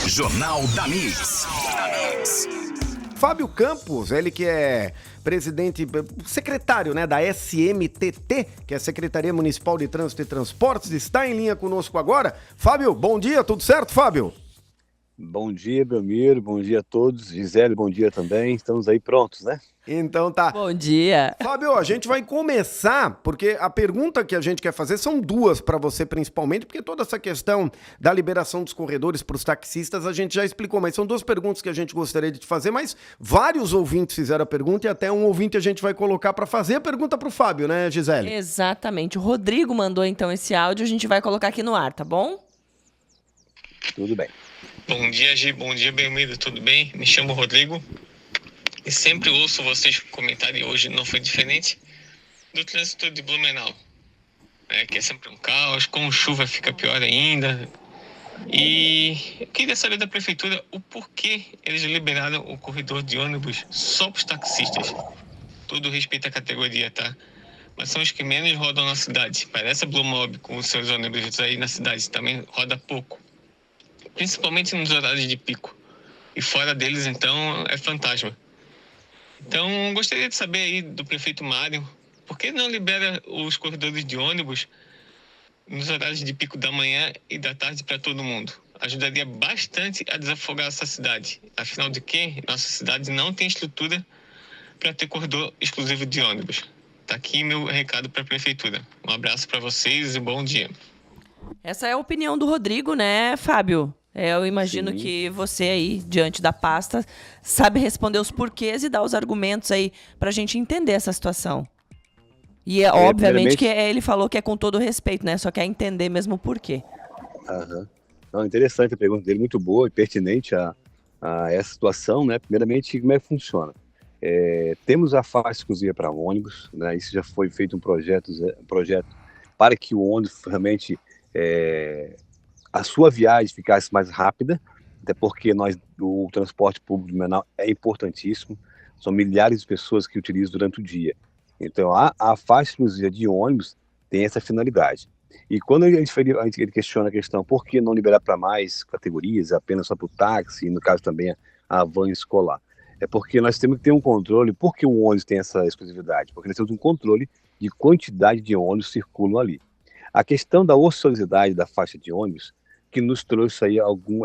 Jornal da Mix. Fábio Campos, ele que é presidente, secretário, né, da SMTT, que é a Secretaria Municipal de Trânsito e Transportes, está em linha conosco agora. Fábio, bom dia, tudo certo, Fábio? Bom dia, Belmiro, bom dia a todos. Gisele, bom dia também. Estamos aí prontos, né? Então tá. Bom dia. Fábio, a gente vai começar, porque a pergunta que a gente quer fazer são duas para você principalmente, porque toda essa questão da liberação dos corredores para os taxistas a gente já explicou, mas são duas perguntas que a gente gostaria de te fazer, mas vários ouvintes fizeram a pergunta e até um ouvinte a gente vai colocar para fazer a pergunta para o Fábio, né, Gisele? Exatamente. O Rodrigo mandou então esse áudio, a gente vai colocar aqui no ar, tá bom? Tudo bem. Bom dia, Gi. Bom dia, Belmiro. Tudo bem? Me chamo Rodrigo e sempre ouço vocês comentarem, hoje não foi diferente, do trânsito de Blumenau, que é sempre um caos, com chuva fica pior ainda. E eu queria saber da prefeitura o porquê eles liberaram o corredor de ônibus só para os taxistas. Tudo respeito à categoria, tá? Mas são os que menos rodam na cidade. Parece a Blue Mob com os seus ônibus aí na cidade, também roda pouco. Principalmente nos horários de pico. E fora deles, então, é fantasma. Então, gostaria de saber aí do prefeito Mário, por que não libera os corredores de ônibus nos horários de pico da manhã e da tarde para todo mundo? Ajudaria bastante a desafogar essa cidade. Afinal de que nossa cidade não tem estrutura para ter corredor exclusivo de ônibus. Tá aqui meu recado para a prefeitura. Um abraço para vocês e bom dia. Essa é a opinião do Rodrigo, né, Fábio? Eu imagino Sim. que você aí, diante da pasta, sabe responder os porquês e dar os argumentos aí pra gente entender essa situação. E obviamente que ele falou que é com todo respeito, né? Só quer entender mesmo o porquê. Aham. Não, interessante a pergunta dele, muito boa e pertinente a essa situação, né? Primeiramente, como é que funciona? Temos a faixa exclusiva para ônibus, né? Isso já foi feito um projeto para que o ônibus realmente a sua viagem ficasse mais rápida, até porque o transporte público de Manaus é importantíssimo, são milhares de pessoas que utilizam durante o dia. Então, a faixa exclusiva de ônibus tem essa finalidade. E quando ele questiona a questão por que não liberar para mais categorias, apenas só para o táxi, e no caso também a van escolar, é porque nós temos que ter um controle. Por que o ônibus tem essa exclusividade? Porque nós temos um controle de quantidade de ônibus que circulam ali. A questão da ociosidade da faixa de ônibus que nos trouxe aí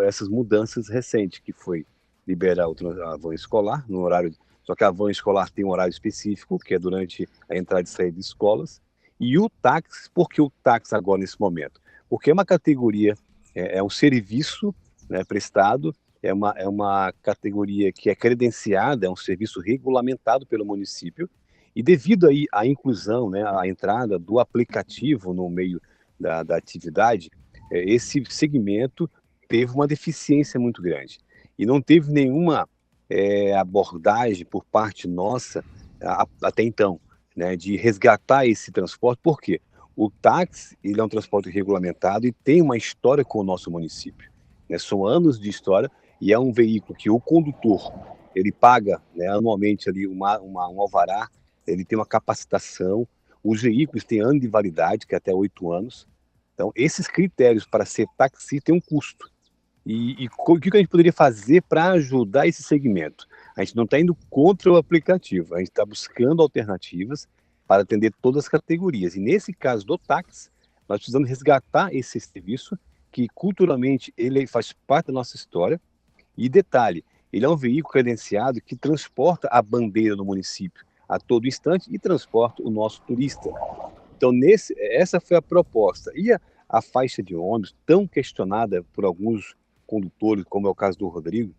essas mudanças recentes, que foi liberar a van escolar no horário, só que a van escolar tem um horário específico, que é durante a entrada e saída de escolas, e o táxi. Por que o táxi agora nesse momento? Porque é uma categoria, é um serviço, né, prestado, é uma categoria que é credenciada, é um serviço regulamentado pelo município, e devido aí à inclusão, né, à entrada do aplicativo no meio da atividade, esse segmento teve uma deficiência muito grande. E não teve nenhuma abordagem por parte nossa até então, né, de resgatar esse transporte. Por quê? O táxi, ele é um transporte regulamentado e tem uma história com o nosso município, né? São anos de história, e é um veículo que o condutor, ele paga, né, anualmente ali um alvará, ele tem uma capacitação, os veículos têm ano de validade, que é até 8 anos. Então, esses critérios para ser taxi têm um custo. E o que a gente poderia fazer para ajudar esse segmento? A gente não está indo contra o aplicativo, a gente está buscando alternativas para atender todas as categorias. E nesse caso do táxi, nós precisamos resgatar esse serviço, que culturalmente ele faz parte da nossa história. E detalhe, ele é um veículo credenciado que transporta a bandeira do município a todo instante e transporta o nosso turista. Então, essa foi a proposta. E a faixa de ônibus, tão questionada por alguns condutores, como é o caso do Rodrigo,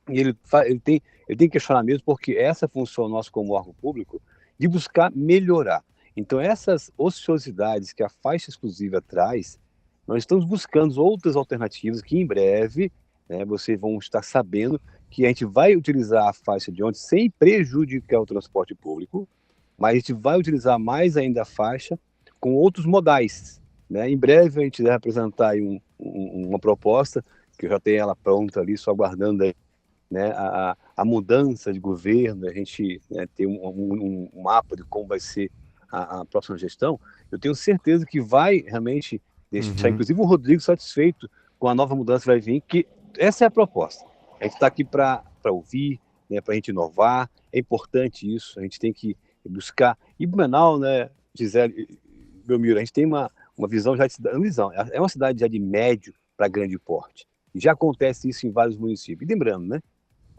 e ele tem que questionar mesmo, porque essa função nossa como órgão público, de buscar melhorar. Então, essas ociosidades que a faixa exclusiva traz, nós estamos buscando outras alternativas que em breve, né, vocês vão estar sabendo que a gente vai utilizar a faixa de ônibus sem prejudicar o transporte público, mas a gente vai utilizar mais ainda a faixa com outros modais, né? Em breve a gente vai apresentar aí uma proposta, que eu já tenho ela pronta ali, só aguardando aí, né, a mudança de governo, a gente, né, ter um mapa de como vai ser a próxima gestão. Eu tenho certeza que vai realmente deixar, inclusive o Rodrigo, satisfeito com a nova mudança que vai vir, que essa é a proposta. A gente está aqui para ouvir, né, para a gente inovar, é importante isso, a gente tem que buscar. E Blumenau, né, Gisele, Belmiro, a gente tem uma visão já de cidade, é uma cidade já de médio para grande porte. E já acontece isso em vários municípios. E lembrando, né,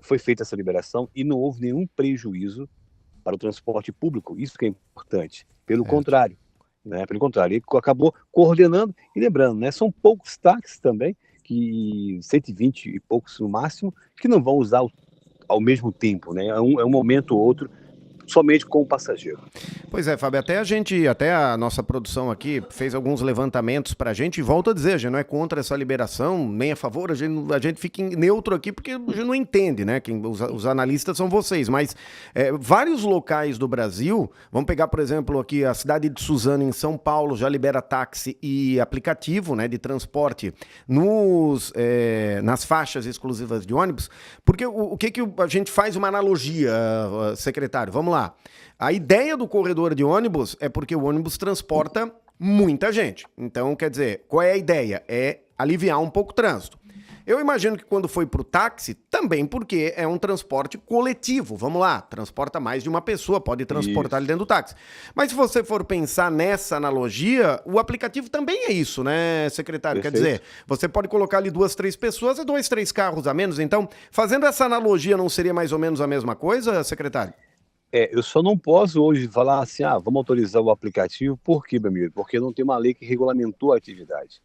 foi feita essa liberação e não houve nenhum prejuízo para o transporte público, isso que é importante. Pelo contrário, né, ele acabou coordenando e lembrando, né, são poucos táxis também, que 120 e poucos no máximo, que não vão usar ao mesmo tempo, né, é um momento ou outro, somente com o passageiro. Pois é, Fábio, até a nossa produção aqui fez alguns levantamentos pra gente e volto a dizer, a gente não é contra essa liberação, nem a favor, a gente fica neutro aqui porque a gente não entende, né? Os analistas são vocês, mas vários locais do Brasil, vamos pegar, por exemplo, aqui a cidade de Suzano, em São Paulo, já libera táxi e aplicativo, né, de transporte nas faixas exclusivas de ônibus, porque o que a gente faz uma analogia, secretário, vamos lá. A ideia do corredor de ônibus é porque o ônibus transporta muita gente. Então, quer dizer, qual é a ideia? É aliviar um pouco o trânsito. Eu imagino que quando foi para o táxi, também porque é um transporte coletivo. Vamos lá, transporta mais de uma pessoa, pode transportar ali dentro do táxi. Mas se você for pensar nessa analogia, o aplicativo também é isso, né, secretário? Perfeito. Quer dizer, você pode colocar ali 2, 3 pessoas e 2, 3 carros a menos. Então, fazendo essa analogia, não seria mais ou menos a mesma coisa, secretário? Eu só não posso hoje falar assim, vamos autorizar o aplicativo, por quê, meu amigo? Porque não tem uma lei que regulamentou a atividade.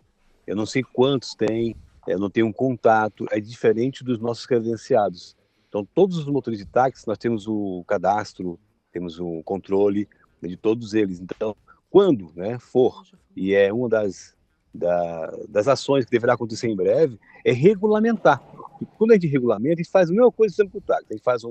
Eu não sei quantos tem, eu não tenho um contato, é diferente dos nossos credenciados. Então, todos os motores de táxi, nós temos o cadastro, temos o controle de todos eles. Então, quando, né, for, e é uma das ações que deverá acontecer em breve, é regulamentar. E quando a gente regulamenta, a gente faz a mesma coisa sempre com o táxi, a gente faz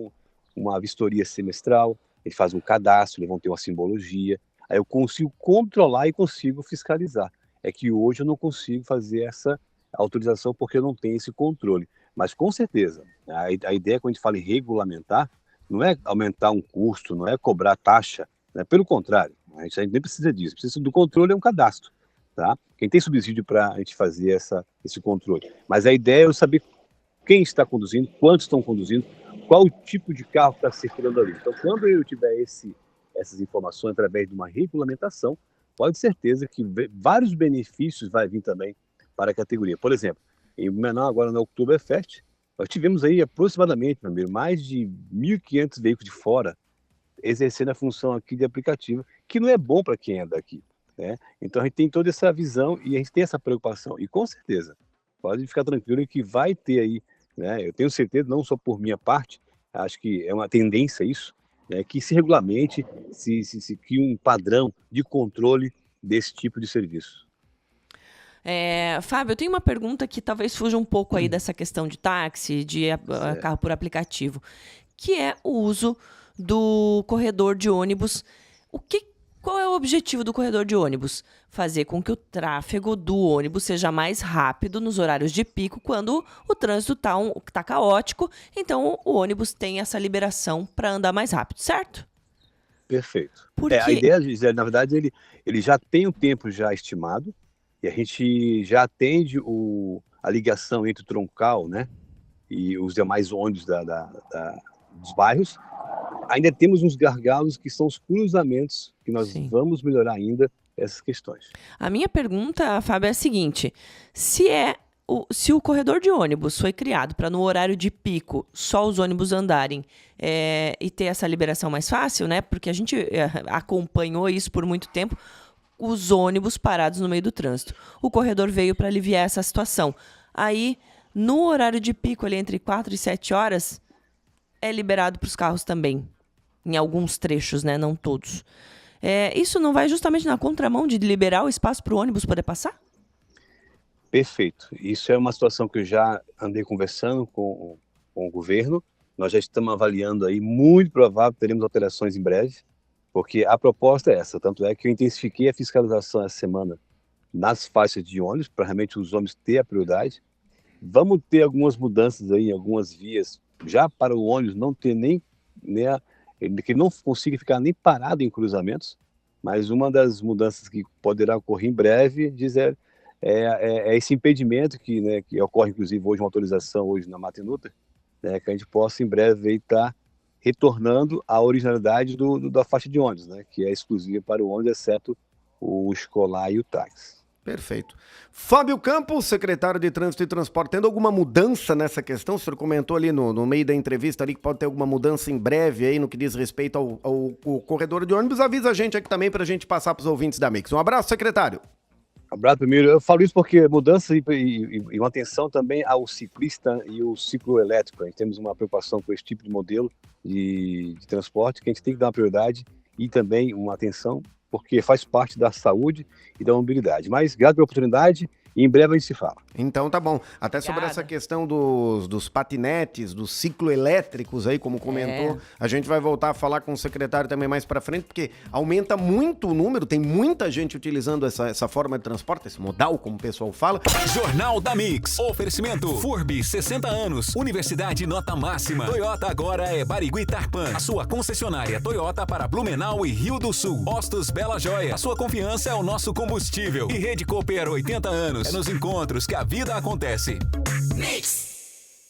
uma vistoria semestral, ele faz um cadastro, eles vão ter uma simbologia, aí eu consigo controlar e consigo fiscalizar. É que hoje eu não consigo fazer essa autorização porque eu não tenho esse controle. Mas com certeza, a ideia quando a gente fala em regulamentar, não é aumentar um custo, não é cobrar taxa, né? Pelo contrário, a gente nem precisa disso, precisa do controle, é um cadastro. Tá? Quem tem subsídio para a gente fazer esse controle. Mas a ideia é eu saber quem está conduzindo, quantos estão conduzindo, qual o tipo de carro que está circulando ali. Então, quando eu tiver essas informações através de uma regulamentação, pode ter certeza que vários benefícios vai vir também para a categoria. Por exemplo, em Blumenau, agora no Oktoberfest, nós tivemos aí aproximadamente, meu amigo, mais de 1.500 veículos de fora exercendo a função aqui de aplicativo, que não é bom para quem é daqui, né? Então, a gente tem toda essa visão e a gente tem essa preocupação. E com certeza, pode ficar tranquilo que vai ter aí, né? Eu tenho certeza, não só por minha parte, acho que é uma tendência isso, né, que se regulamente, se crie um padrão de controle desse tipo de serviço. Fábio, eu tenho uma pergunta que talvez fuja um pouco aí dessa questão de táxi, de carro por aplicativo, que é o uso do corredor de ônibus. Qual é o objetivo do corredor de ônibus? Fazer com que o tráfego do ônibus seja mais rápido nos horários de pico, quando o trânsito tá caótico, então o ônibus tem essa liberação para andar mais rápido, certo? Perfeito. Porque... A ideia, Gisele, na verdade, ele já tem o tempo já estimado, e a gente já atende a ligação entre o troncal, né, e os demais ônibus dos bairros. Ainda temos uns gargalos que são os cruzamentos, que nós vamos melhorar ainda essas questões. A minha pergunta, Fábio, é a seguinte: se o corredor de ônibus foi criado para no horário de pico só os ônibus andarem e ter essa liberação mais fácil, né? Porque a gente acompanhou isso por muito tempo, os ônibus parados no meio do trânsito. O corredor veio para aliviar essa situação. Aí, no horário de pico, ali entre 4 e 7 horas, é liberado para os carros também. Em alguns trechos, né? Não todos. Isso não vai justamente na contramão de liberar o espaço para o ônibus poder passar? Perfeito. Isso é uma situação que eu já andei conversando com o governo. Nós já estamos avaliando aí, muito provável teremos alterações em breve, porque a proposta é essa. Tanto é que eu intensifiquei a fiscalização essa semana nas faixas de ônibus, para realmente os ônibus ter a prioridade. Vamos ter algumas mudanças aí em algumas vias, já para o ônibus não ter nem que não consiga ficar nem parado em cruzamentos, mas uma das mudanças que poderá ocorrer em breve, Gisele, é esse impedimento que ocorre, inclusive, hoje uma autorização hoje na Matenuta, né, que a gente possa em breve estar retornando à originalidade da faixa de ônibus, né, que é exclusiva para o ônibus, exceto o escolar e o táxi. Perfeito. Fábio Campos, secretário de Trânsito e Transporte, tendo alguma mudança nessa questão? O senhor comentou ali no meio da entrevista ali que pode ter alguma mudança em breve aí no que diz respeito ao corredor de ônibus. Avisa a gente aqui também para a gente passar para os ouvintes da Mix. Um abraço, secretário. Abraço, primeiro. Eu falo isso porque mudança e uma atenção também ao ciclista e o ciclo elétrico. A gente temos uma preocupação com esse tipo de modelo de transporte que a gente tem que dar uma prioridade e também uma atenção, porque faz parte da saúde e da mobilidade. Mas, obrigado pela oportunidade e em breve a gente se fala. Então tá bom. Até sobre essa questão dos patinetes, dos cicloelétricos aí, como comentou, a gente vai voltar a falar com o secretário também mais pra frente, porque aumenta muito o número, tem muita gente utilizando essa forma de transporte, esse modal, como o pessoal fala. Jornal da Mix. Oferecimento FURB, 60 anos. Universidade nota máxima. Toyota agora é Barigui Tarpan. A sua concessionária Toyota para Blumenau e Rio do Sul. Postos Bela Joia. A sua confiança é o nosso combustível. E Rede Cooper, 80 anos. É nos encontros que a vida acontece. Mix.